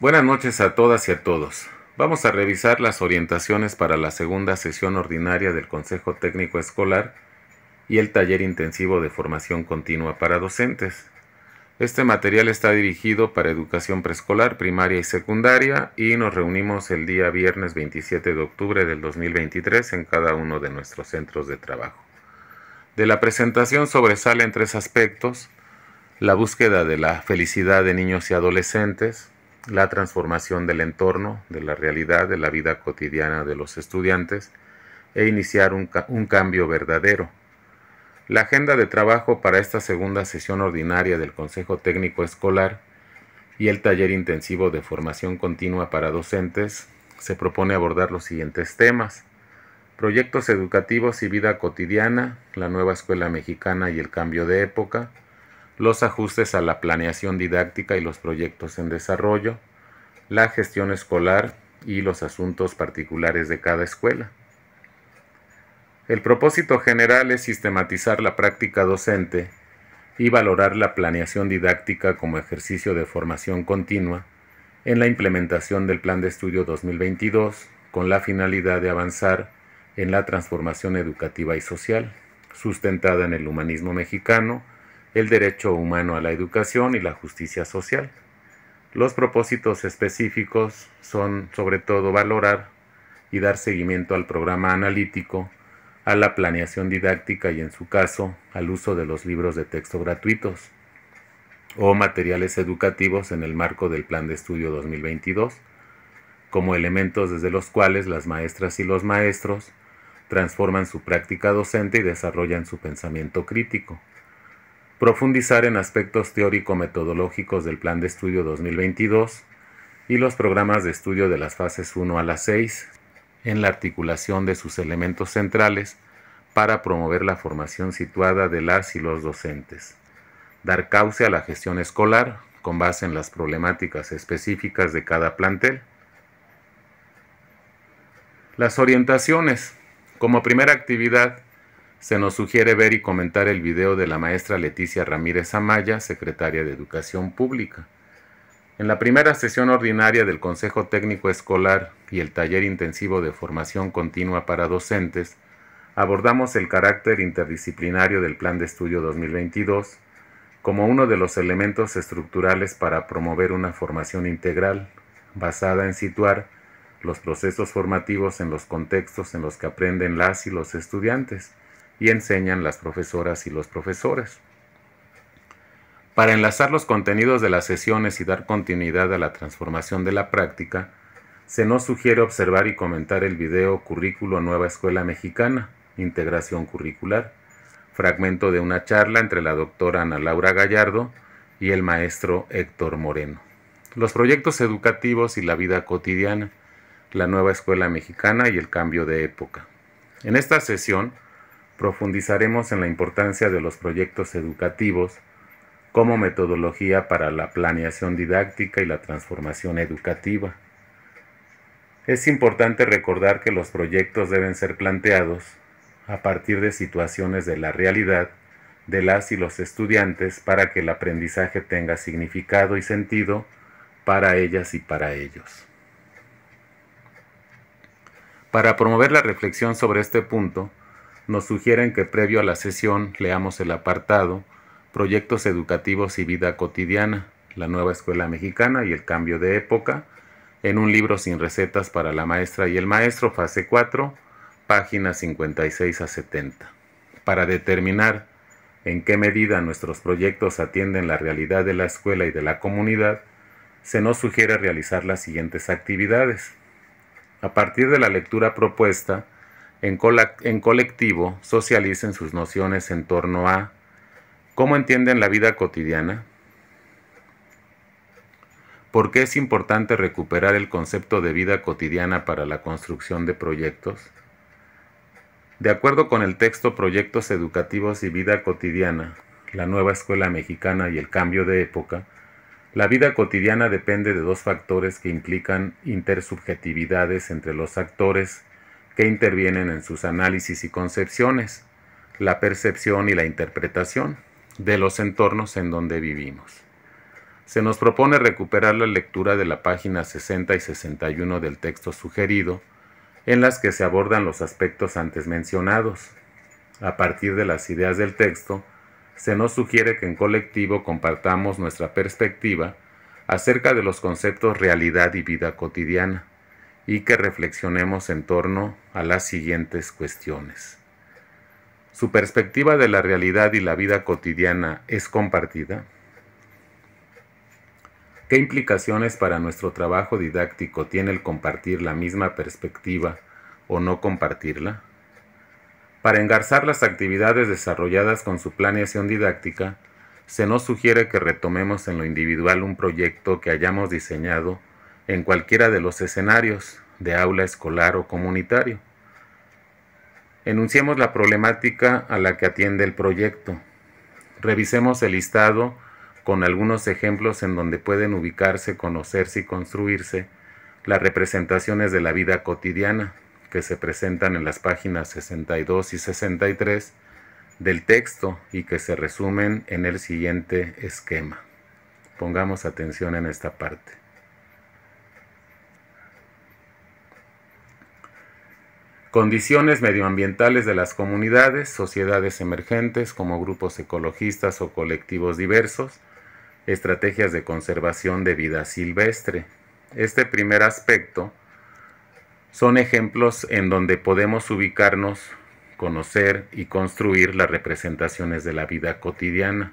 Buenas noches a todas y a todos. Vamos a revisar las orientaciones para la segunda sesión ordinaria del Consejo Técnico Escolar y el taller intensivo de formación continua para docentes. Este material está dirigido para educación preescolar, primaria y secundaria y nos reunimos el día viernes 27 de octubre del 2023 en cada uno de nuestros centros de trabajo. De la presentación sobresalen tres aspectos: la búsqueda de la felicidad de niños y adolescentes, la transformación del entorno, de la realidad, de la vida cotidiana de los estudiantes e iniciar un cambio verdadero. La agenda de trabajo para esta segunda sesión ordinaria del Consejo Técnico Escolar y el taller intensivo de formación continua para docentes se propone abordar los siguientes temas: proyectos educativos y vida cotidiana, la nueva escuela mexicana y el cambio de época, los ajustes a la planeación didáctica y los proyectos en desarrollo, la gestión escolar y los asuntos particulares de cada escuela. El propósito general es sistematizar la práctica docente y valorar la planeación didáctica como ejercicio de formación continua en la implementación del Plan de Estudio 2022 con la finalidad de avanzar en la transformación educativa y social, sustentada en el humanismo mexicano, el derecho humano a la educación y la justicia social. Los propósitos específicos son, sobre todo, valorar y dar seguimiento al programa analítico, a la planeación didáctica y, en su caso, al uso de los libros de texto gratuitos o materiales educativos en el marco del Plan de Estudio 2022, como elementos desde los cuales las maestras y los maestros transforman su práctica docente y desarrollan su pensamiento crítico. Profundizar en aspectos teórico-metodológicos del Plan de Estudio 2022 y los programas de estudio de las fases 1 a las 6 en la articulación de sus elementos centrales para promover la formación situada de las y los docentes. Dar cauce a la gestión escolar con base en las problemáticas específicas de cada plantel. Las orientaciones. Como primera actividad, se nos sugiere ver y comentar el video de la maestra Leticia Ramírez Amaya, secretaria de Educación Pública. En la primera sesión ordinaria del Consejo Técnico Escolar y el taller intensivo de formación continua para docentes, abordamos el carácter interdisciplinario del Plan de Estudio 2022 como uno de los elementos estructurales para promover una formación integral, basada en situar los procesos formativos en los contextos en los que aprenden las y los estudiantes y enseñan las profesoras y los profesores. Para enlazar los contenidos de las sesiones y dar continuidad a la transformación de la práctica, se nos sugiere observar y comentar el video Currículo Nueva Escuela Mexicana, Integración Curricular, fragmento de una charla entre la doctora Ana Laura Gallardo y el maestro Héctor Moreno. Los proyectos educativos y la vida cotidiana, la nueva escuela mexicana y el cambio de época. En esta sesión, profundizaremos en la importancia de los proyectos educativos como metodología para la planeación didáctica y la transformación educativa. Es importante recordar que los proyectos deben ser planteados a partir de situaciones de la realidad de las y los estudiantes para que el aprendizaje tenga significado y sentido para ellas y para ellos. Para promover la reflexión sobre este punto, nos sugieren que previo a la sesión leamos el apartado Proyectos educativos y vida cotidiana, la nueva escuela mexicana y el cambio de época, en un libro sin recetas para la maestra y el maestro, fase 4, páginas 56 a 70. Para determinar en qué medida nuestros proyectos atienden la realidad de la escuela y de la comunidad, se nos sugiere realizar las siguientes actividades. A partir de la lectura propuesta, en colectivo socialicen sus nociones en torno a cómo entienden la vida cotidiana, por qué es importante recuperar el concepto de vida cotidiana para la construcción de proyectos. De acuerdo con el texto Proyectos educativos y vida cotidiana, la nueva escuela mexicana y el cambio de época, la vida cotidiana depende de dos factores que implican intersubjetividades entre los actores que intervienen en sus análisis y concepciones, la percepción y la interpretación de los entornos en donde vivimos. Se nos propone recuperar la lectura de la página 60 y 61 del texto sugerido, en las que se abordan los aspectos antes mencionados. A partir de las ideas del texto, se nos sugiere que en colectivo compartamos nuestra perspectiva acerca de los conceptos realidad y vida cotidiana, y que reflexionemos en torno a las siguientes cuestiones. ¿Su perspectiva de la realidad y la vida cotidiana es compartida? ¿Qué implicaciones para nuestro trabajo didáctico tiene el compartir la misma perspectiva o no compartirla? Para engarzar las actividades desarrolladas con su planeación didáctica, se nos sugiere que retomemos en lo individual un proyecto que hayamos diseñado en cualquiera de los escenarios, de aula escolar o comunitario. Enunciemos la problemática a la que atiende el proyecto. Revisemos el listado con algunos ejemplos en donde pueden ubicarse, conocerse y construirse las representaciones de la vida cotidiana que se presentan en las páginas 62 y 63 del texto y que se resumen en el siguiente esquema. Pongamos atención en esta parte. Condiciones medioambientales de las comunidades, sociedades emergentes como grupos ecologistas o colectivos diversos, estrategias de conservación de vida silvestre. Este primer aspecto son ejemplos en donde podemos ubicarnos, conocer y construir las representaciones de la vida cotidiana.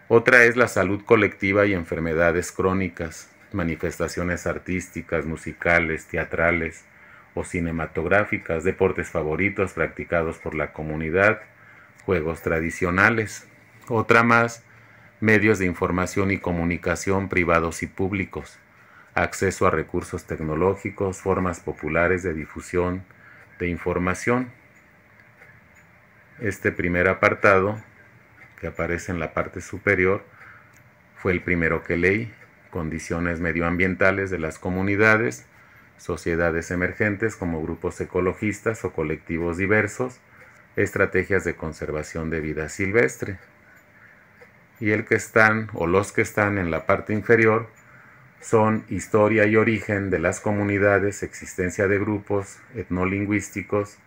Otra es la salud colectiva y enfermedades crónicas, manifestaciones artísticas, musicales, teatrales o cinematográficas, deportes favoritos practicados por la comunidad, juegos tradicionales. Otra más, medios de información y comunicación privados y públicos, acceso a recursos tecnológicos, formas populares de difusión de información. Este primer apartado, que aparece en la parte superior, fue el primero que leí: condiciones medioambientales de las comunidades, sociedades emergentes como grupos ecologistas o colectivos diversos, estrategias de conservación de vida silvestre. Y el que están, o los que están en la parte inferior, son historia y origen de las comunidades, existencia de grupos etnolingüísticos,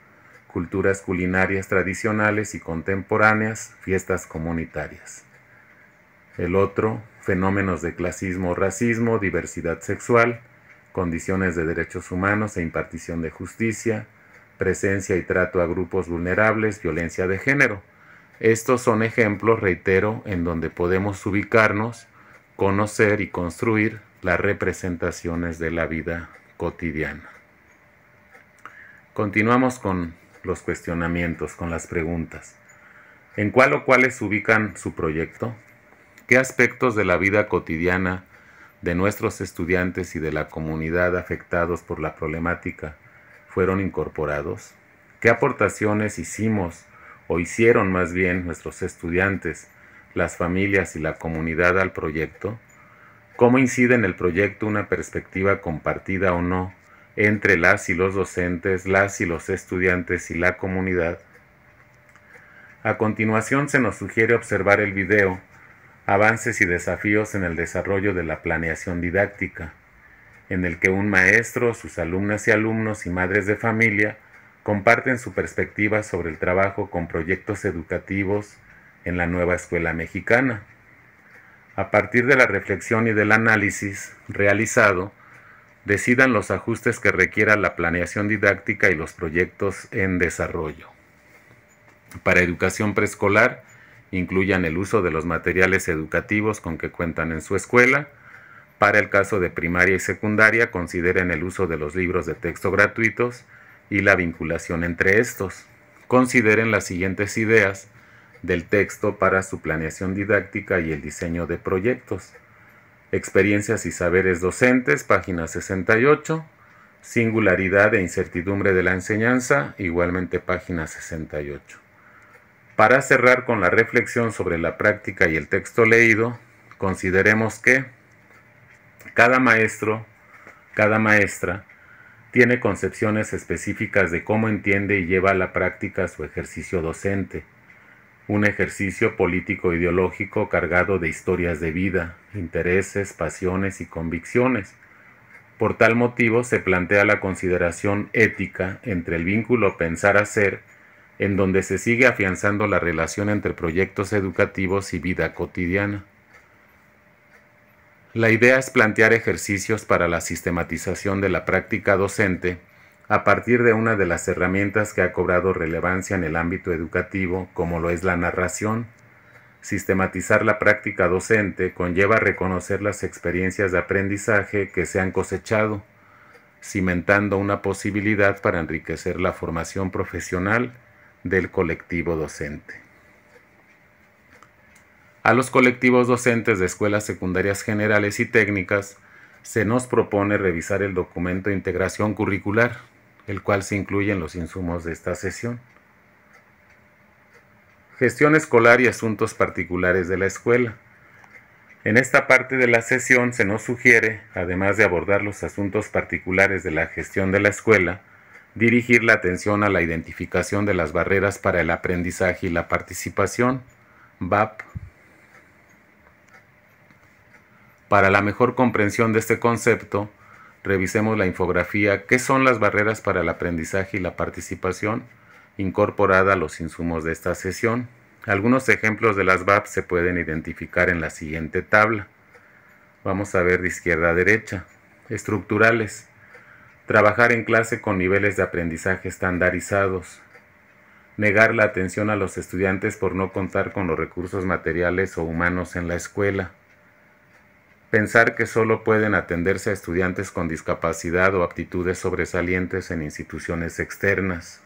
culturas culinarias tradicionales y contemporáneas, fiestas comunitarias. El otro, fenómenos de clasismo o racismo, diversidad sexual, condiciones de derechos humanos e impartición de justicia, presencia y trato a grupos vulnerables, violencia de género. Estos son ejemplos, reitero, en donde podemos ubicarnos, conocer y construir las representaciones de la vida cotidiana. Continuamos con los cuestionamientos, con las preguntas. ¿En cuál o cuáles ubican su proyecto? ¿Qué aspectos de la vida cotidiana de nuestros estudiantes y de la comunidad afectados por la problemática fueron incorporados? ¿Qué aportaciones hicimos o hicieron más bien nuestros estudiantes, las familias y la comunidad al proyecto? ¿Cómo incide en el proyecto una perspectiva compartida o no entre las y los docentes, las y los estudiantes y la comunidad? A continuación se nos sugiere observar el video Avances y desafíos en el desarrollo de la planeación didáctica, en el que un maestro, sus alumnas y alumnos y madres de familia comparten su perspectiva sobre el trabajo con proyectos educativos en la nueva escuela mexicana. A partir de la reflexión y del análisis realizado, decidan los ajustes que requiera la planeación didáctica y los proyectos en desarrollo. Para educación preescolar, incluyan el uso de los materiales educativos con que cuentan en su escuela. Para el caso de primaria y secundaria, consideren el uso de los libros de texto gratuitos y la vinculación entre estos. Consideren las siguientes ideas del texto para su planeación didáctica y el diseño de proyectos. Experiencias y saberes docentes, página 68. Singularidad e incertidumbre de la enseñanza, igualmente página 68. Para cerrar con la reflexión sobre la práctica y el texto leído, consideremos que cada maestro, cada maestra, tiene concepciones específicas de cómo entiende y lleva a la práctica su ejercicio docente. un ejercicio político-ideológico cargado de historias de vida, intereses, pasiones y convicciones. Por tal motivo se plantea la consideración ética entre el vínculo pensar-hacer, en donde se sigue afianzando la relación entre proyectos educativos y vida cotidiana. La idea es plantear ejercicios para la sistematización de la práctica docente a partir de una de las herramientas que ha cobrado relevancia en el ámbito educativo, como lo es la narración. Sistematizar la práctica docente conlleva reconocer las experiencias de aprendizaje que se han cosechado, cimentando una posibilidad para enriquecer la formación profesional del colectivo docente. A los colectivos docentes de escuelas secundarias generales y técnicas se nos propone revisar el documento de integración curricular, el cual se incluye en los insumos de esta sesión. Gestión escolar y asuntos particulares de la escuela. En esta parte de la sesión se nos sugiere, además de abordar los asuntos particulares de la gestión de la escuela, dirigir la atención a la identificación de las barreras para el aprendizaje y la participación, BAP. Para la mejor comprensión de este concepto, revisemos la infografía ¿Qué son las barreras para el aprendizaje y la participación?, incorporada a los insumos de esta sesión. Algunos ejemplos de las BAP se pueden identificar en la siguiente tabla. Vamos a ver de izquierda a derecha. Estructurales. Trabajar en clase con niveles de aprendizaje estandarizados. Negar la atención a los estudiantes por no contar con los recursos materiales o humanos en la escuela. Pensar que solo pueden atenderse a estudiantes con discapacidad o aptitudes sobresalientes en instituciones externas.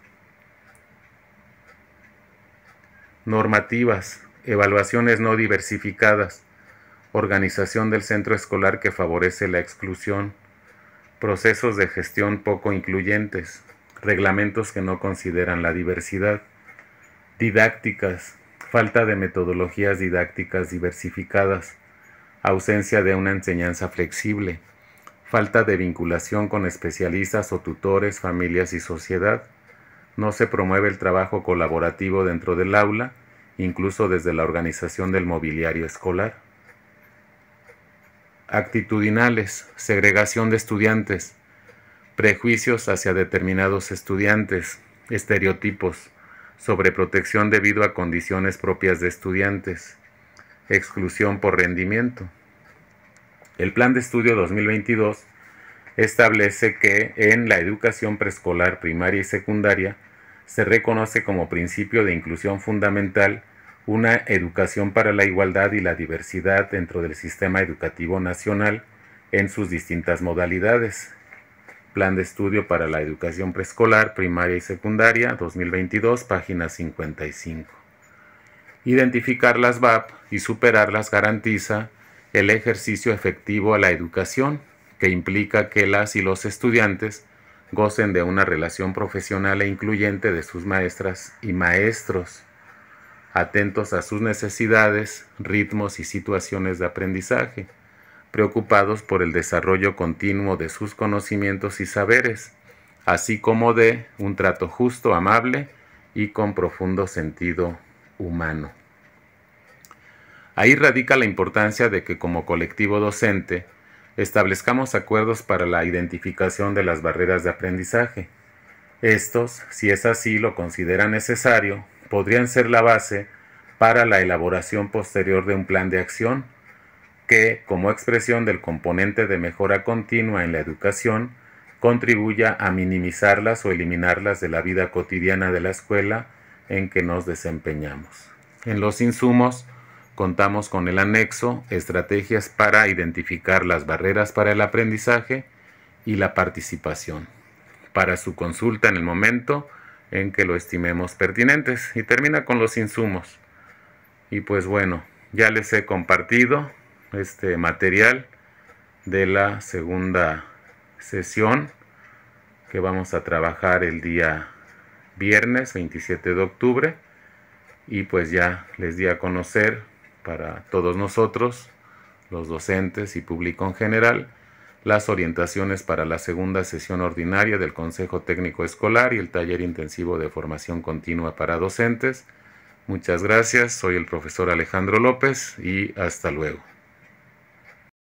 Normativas, evaluaciones no diversificadas, organización del centro escolar que favorece la exclusión, procesos de gestión poco incluyentes, reglamentos que no consideran la diversidad, didácticas, falta de metodologías didácticas diversificadas, ausencia de una enseñanza flexible, falta de vinculación con especialistas o tutores, familias y sociedad. No se promueve el trabajo colaborativo dentro del aula, incluso desde la organización del mobiliario escolar. Actitudinales, segregación de estudiantes, prejuicios hacia determinados estudiantes, estereotipos, sobreprotección debido a condiciones propias de estudiantes, exclusión por rendimiento. El Plan de Estudio 2022 establece que en la educación preescolar, primaria y secundaria se reconoce como principio de inclusión fundamental una educación para la igualdad y la diversidad dentro del sistema educativo nacional en sus distintas modalidades. Plan de Estudio para la Educación Preescolar, Primaria y Secundaria, 2022, página 55. Identificar las BAP y superarlas garantiza el ejercicio efectivo a la educación, que implica que las y los estudiantes gocen de una relación profesional e incluyente de sus maestras y maestros, atentos a sus necesidades, ritmos y situaciones de aprendizaje, preocupados por el desarrollo continuo de sus conocimientos y saberes, así como de un trato justo, amable y con profundo sentido humano. Ahí radica la importancia de que como colectivo docente establezcamos acuerdos para la identificación de las barreras de aprendizaje. Estos, si es así lo considera necesario, podrían ser la base para la elaboración posterior de un plan de acción que, como expresión del componente de mejora continua en la educación, contribuya a minimizarlas o eliminarlas de la vida cotidiana de la escuela en que nos desempeñamos. En los insumos contamos con el anexo Estrategias para identificar las barreras para el aprendizaje y la participación, para su consulta en el momento en que lo estimemos pertinentes. Y termina con los insumos. Y pues bueno, ya les he compartido este material de la segunda sesión que vamos a trabajar el día viernes 27 de octubre. Y pues ya les di a conocer para todos nosotros, los docentes y público en general, las orientaciones para la segunda sesión ordinaria del Consejo Técnico Escolar y el taller intensivo de formación continua para docentes Muchas gracias, soy el profesor Alejandro López y hasta luego.